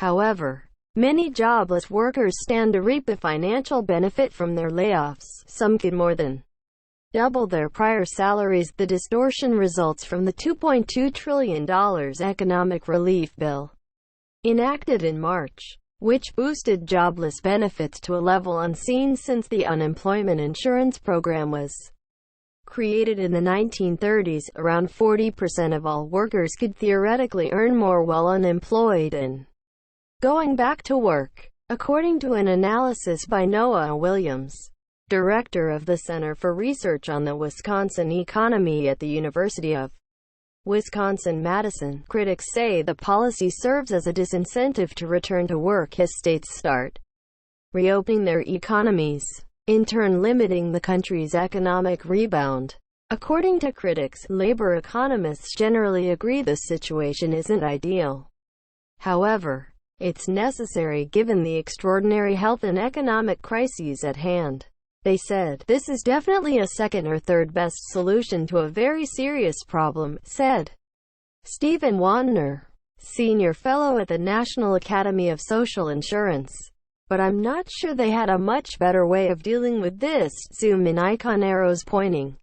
However, many jobless workers stand to reap a financial benefit from their layoffs. Some could more than double their prior salaries. The distortion results from the $2.2 trillion economic relief bill enacted in March, which boosted jobless benefits to a level unseen since the unemployment insurance program was created in the 1930s. Around 40% of all workers could theoretically earn more while unemployed and going back to work, according to an analysis by Noah Williams, director of the Center for Research on the Wisconsin Economy at the University of Wisconsin-Madison. Critics say the policy serves as a disincentive to return to work as states start reopening their economies, in turn limiting the country's economic rebound. According to critics, labor economists generally agree the situation isn't ideal. However, it's necessary given the extraordinary health and economic crises at hand. They said, "This is definitely a second or third best solution to a very serious problem," said Stephen Wantner, senior fellow at the National Academy of Social Insurance. "But I'm not sure they had a much better way of dealing with this." Zoom in icon arrows pointing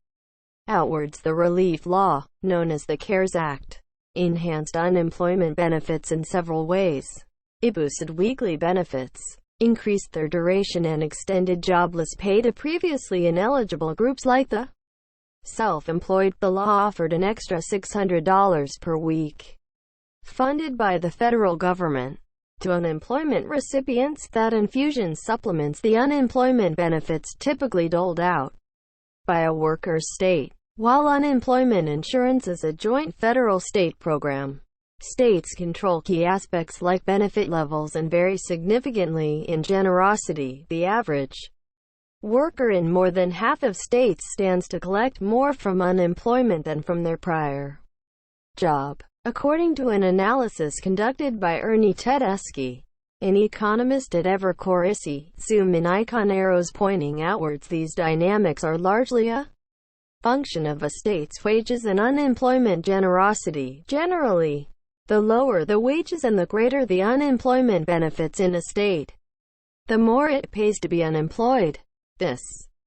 outwards. The relief law, known as the CARES Act, enhanced unemployment benefits in several ways. It boosted weekly benefits, increased their duration, and extended jobless pay to previously ineligible groups like the self-employed. The law offered an extra $600 per week, funded by the federal government, to unemployment recipients. That infusion supplements the unemployment benefits typically doled out by a worker's state. While unemployment insurance is a joint federal-state program, states control key aspects like benefit levels and vary significantly in generosity. The average worker in more than half of states stands to collect more from unemployment than from their prior job, according to an analysis conducted by Ernie Tedeschi, an economist at Evercore ISI. Zoom in icon arrows pointing outwards. These dynamics are largely a function of a state's wages and unemployment generosity. Generally, the lower the wages and the greater the unemployment benefits in a state, the more it pays to be unemployed. This,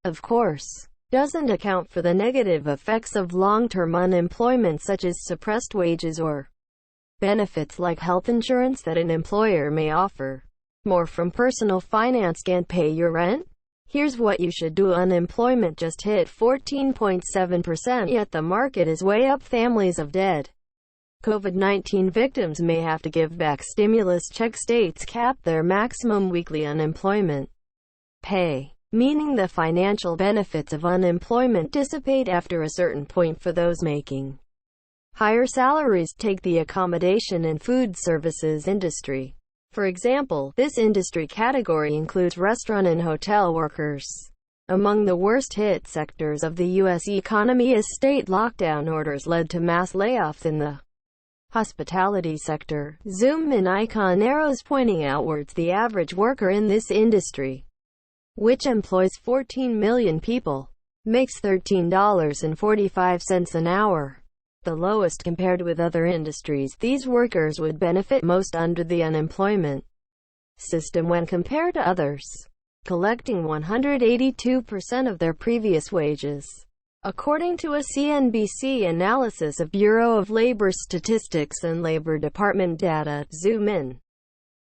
of course, doesn't account for the negative effects of long-term unemployment such as suppressed wages or benefits like health insurance that an employer may offer more from. Personal finance. Can't pay your rent? Here's what you should do. Unemployment just hit 14.7%, yet the market is way up. Families of dead COVID-19 victims may have to give back stimulus checks. States cap their maximum weekly unemployment pay, meaning the financial benefits of unemployment dissipate after a certain point for those making higher salaries. Take the accommodation and food services industry, for example. This industry category includes restaurant and hotel workers, among the worst hit sectors of the U.S. economy, as state lockdown orders led to mass layoffs in the hospitality sector. Zoom in icon arrows pointing outwards. The average worker in this industry, which employs 14 million people, makes $13.45 an hour, the lowest compared with other industries. These workers would benefit most under the unemployment system when compared to others, collecting 182% of their previous wages, according to a CNBC analysis of Bureau of Labor Statistics and Labor Department data. Zoom in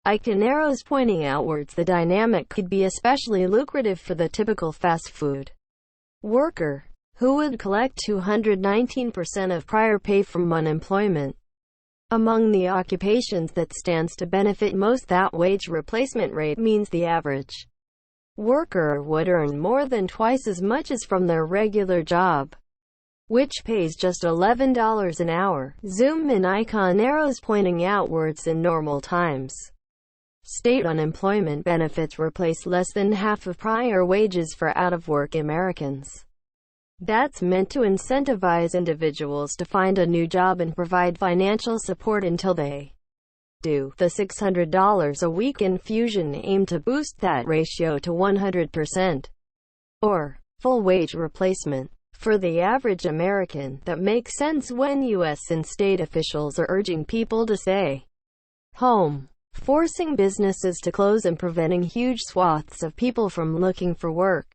icon arrows pointing outwards. The dynamic could be especially lucrative for the typical fast food worker, who would collect 219% of prior pay from unemployment. Among the occupations that stands to benefit most, that wage replacement rate means the average worker would earn more than twice as much as from their regular job, which pays just $11 an hour. Zoom in icon arrows pointing outwards. In normal times, state unemployment benefits replace less than half of prior wages for out-of-work Americans. That's meant to incentivize individuals to find a new job and provide financial support until they do. The $600 a week infusion aimed to boost that ratio to 100%, or full wage replacement, for the average American. That makes sense when U.S. and state officials are urging people to stay home forcing businesses to close and preventing huge swaths of people from looking for work.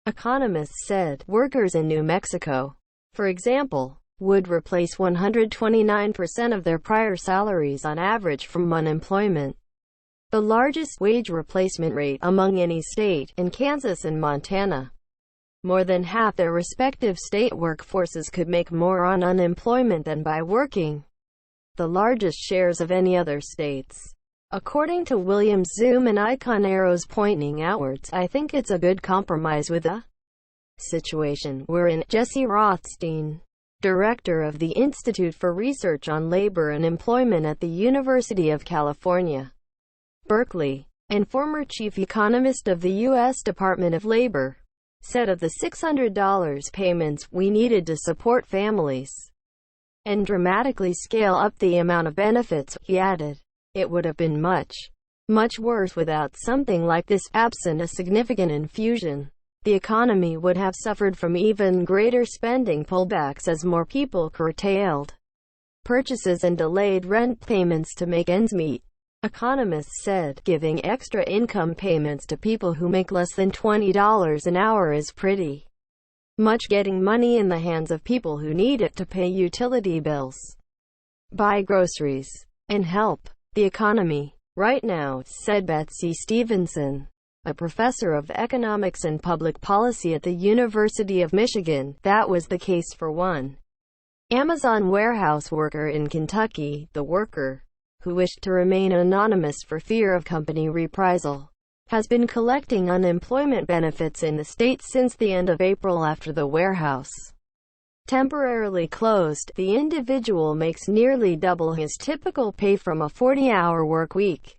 Economists said workers in New Mexico, for example, would replace 129% of their prior salaries on average from unemployment, the largest wage replacement rate among any state, in Kansas and Montana. More than half their respective state workforces could make more on unemployment than by working, the largest shares of any other states. According to Williams, zoom and icon arrows pointing outwards. I think it's a good compromise with the situation we're in. Jesse Rothstein, director of the Institute for Research on Labor and Employment at the University of California, Berkeley, and former chief economist of the U.S. Department of Labor, said of the $600 payments we needed to support families and dramatically scale up the amount of benefits, he added, it would have been much worse without something like this. Absent a significant infusion, the economy would have suffered from even greater spending pullbacks as more people curtailed purchases and delayed rent payments to make ends meet. Economists said giving extra income payments to people who make less than $20 an hour is pretty much getting money in the hands of people who need it to pay utility bills, buy groceries, and help the economy right now, said Betsy Stevenson, a professor of economics and public policy at the University of Michigan. That was the case for one Amazon warehouse worker in Kentucky. The worker, who wished to remain anonymous for fear of company reprisal, has been collecting unemployment benefits in the state since the end of April after the warehouse temporarily closed. The individual makes nearly double his typical pay from a 40-hour work week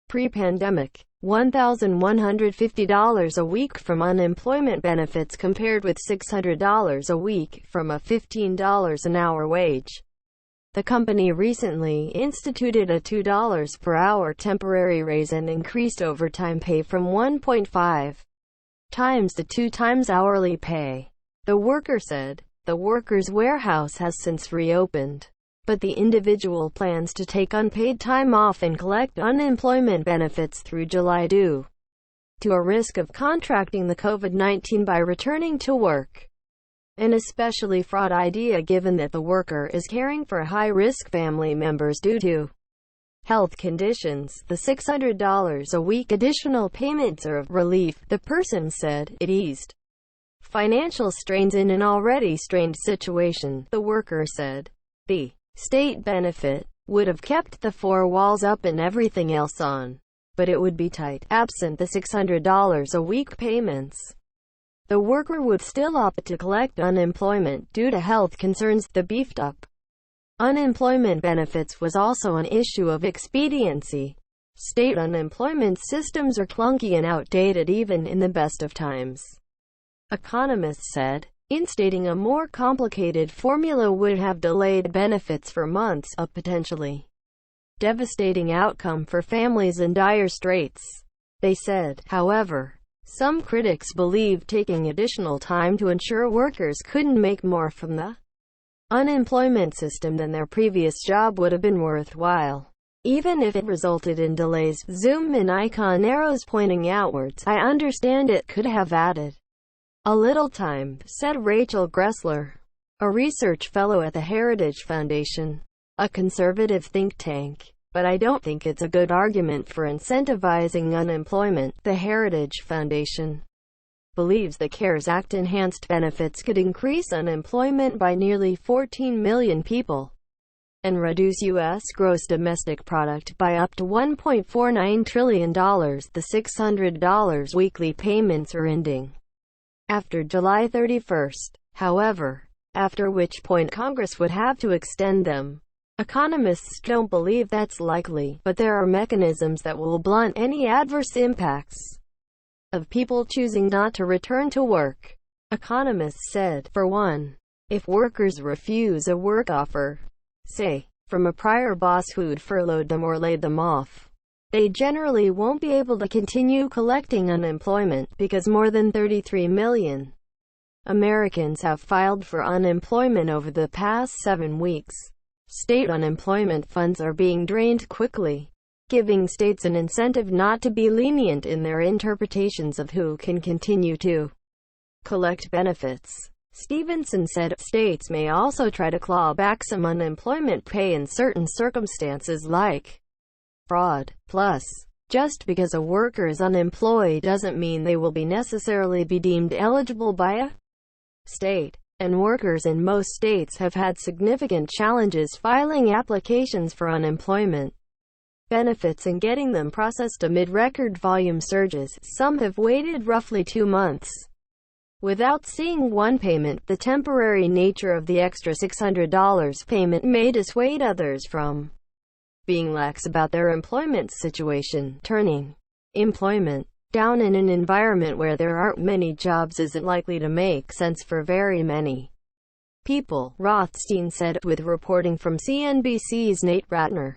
pre-pandemic, $1,150 a week from unemployment benefits compared with $600 a week from a $15 an hour wage. The company recently instituted a $2 per hour temporary raise and increased overtime pay from 1.5 times to 2 times hourly pay, the worker said. The worker's warehouse has since reopened, but the individual plans to take unpaid time off and collect unemployment benefits through July due to a risk of contracting the COVID-19 by returning to work. An especially fraught idea given that the worker is caring for high-risk family members due to health conditions. The $600 a week additional payments are a relief, the person said. It eased financial strains in an already strained situation, the worker said. The state benefit would have kept the four walls up and everything else on, but it would be tight absent the $600 a week payments. The worker would still opt to collect unemployment due to health concerns. The beefed-up unemployment benefits was also an issue of expediency. State unemployment systems are clunky and outdated even in the best of times, economists said. Instating a more complicated formula would have delayed benefits for months, a potentially devastating outcome for families in dire straits, they said. However, some critics believe taking additional time to ensure workers couldn't make more from the unemployment system than their previous job would have been worthwhile, even if it resulted in delays. Zoom in icon arrows pointing outwards. I understand it could have added a little time, said Rachel Gressler, a research fellow at the Heritage Foundation, a conservative think tank. But I don't think it's a good argument for incentivizing unemployment. The Heritage Foundation believes the CARES Act enhanced benefits could increase unemployment by nearly 14 million people and reduce U.S. gross domestic product by up to $1.49 trillion. The $600 weekly payments are ending after July 31st, however, after which point Congress would have to extend them. Economists don't believe that's likely, but there are mechanisms that will blunt any adverse impacts of people choosing not to return to work, economists said. For one, if workers refuse a work offer, say, from a prior boss who'd furloughed them or laid them off, they generally won't be able to continue collecting unemployment, because more than 33 million Americans have filed for unemployment over the past 7 weeks. State unemployment funds are being drained quickly, giving states an incentive not to be lenient in their interpretations of who can continue to collect benefits. Stevenson said, states may also try to claw back some unemployment pay in certain circumstances like fraud. Plus, just because a worker is unemployed doesn't mean they will be necessarily be deemed eligible by a state. And workers in most states have had significant challenges filing applications for unemployment benefits and getting them processed amid record volume surges. Some have waited roughly 2 months without seeing one payment. The temporary nature of the extra $600 payment may dissuade others from being lax about their employment situation. Turning employment down in an environment where there aren't many jobs isn't likely to make sense for very many people, Rothstein said, with reporting from CNBC's Nate Ratner.